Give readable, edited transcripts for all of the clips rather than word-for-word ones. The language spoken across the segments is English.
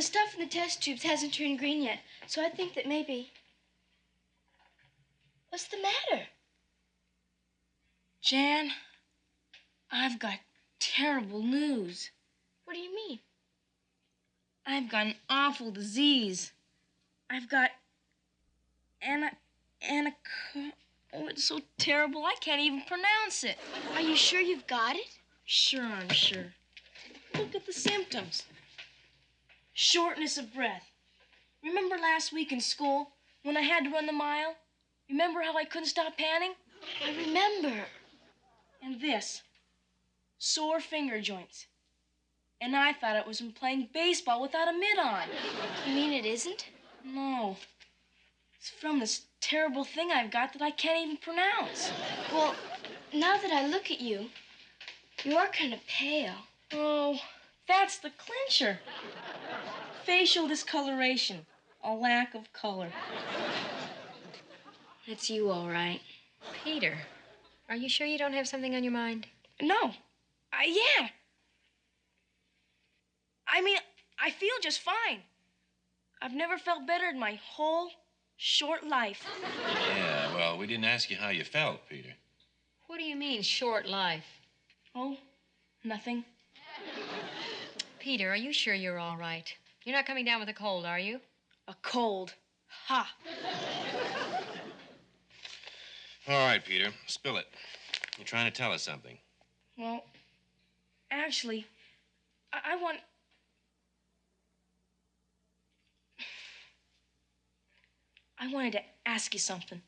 stuff in the test tubes hasn't turned green yet, so I think that maybe... What's the matter? Jan, I've got terrible news. What do you mean? I've got an awful disease. I've got Oh, it's so terrible I can't even pronounce it. Are you sure you've got it? Sure, I'm sure. Look at the symptoms. Shortness of breath. Remember last week in school when I had to run the mile? Remember how I couldn't stop panting? I remember. And this. Sore finger joints. And I thought it was from playing baseball without a mitt on. You mean it isn't? No. It's from this terrible thing I've got that I can't even pronounce. Well, now that I look at you, you are kind of pale. Oh, that's the clincher. Facial discoloration. A lack of color. That's you, all right. Peter, are you sure you don't have something on your mind? No. Yeah. I mean, I feel just fine. I've never felt better in my whole short life. Yeah, well, we didn't ask you how you felt, Peter. What do you mean, short life? Oh, nothing. Peter, are you sure you're all right? You're not coming down with a cold, are you? A cold. Ha. All right, Peter, spill it. You're trying to tell us something. Well, actually, I wanted to ask you something.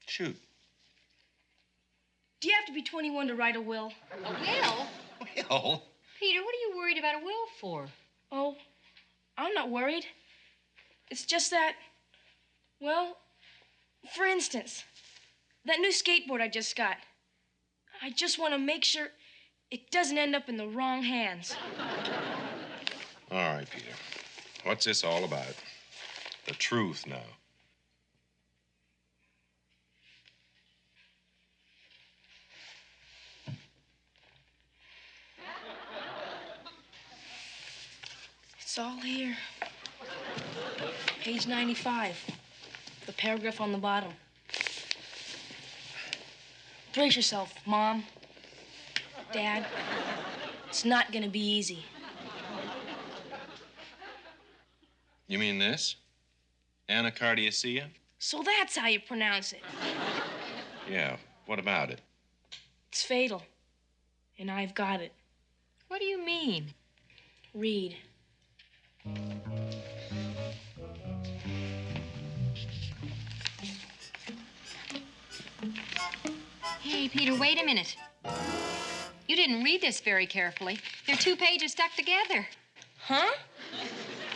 Shoot. Do you have to be 21 to write a will? A will? Will? Peter, what are you worried about a will for? Oh, I'm not worried. It's just that, well, for instance, that new skateboard I just got. I just want to make sure it doesn't end up in the wrong hands. All right, Peter. What's this all about? The truth now. It's all here. Page 95. The paragraph on the bottom. Brace yourself, Mom. Dad. It's not gonna be easy. You mean this? Anacardiaceae? So that's how you pronounce it. Yeah, what about it? It's fatal. And I've got it. What do you mean? Read. Hey, Peter, wait a minute. You didn't read this very carefully. There are 2 pages stuck together. Huh?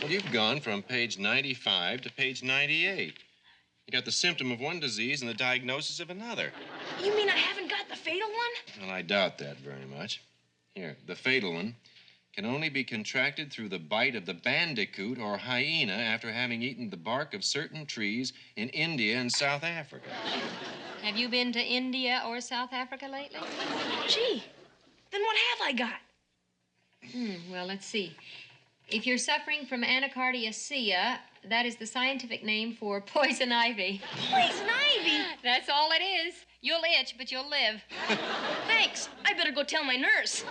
Well, you've gone from page 95 to page 98. You got the symptom of one disease and the diagnosis of another. You mean I haven't got the fatal one? Well, I doubt that very much. Here, the fatal one can only be contracted through the bite of the bandicoot or hyena after having eaten the bark of certain trees in India and South Africa. Have you been to India or South Africa lately? Gee, then what have I got? Well, let's see. If you're suffering from anacardiaceae, that is the scientific name for poison ivy. Poison ivy? That's all it is. You'll itch, but you'll live. Thanks. I better go tell my nurse.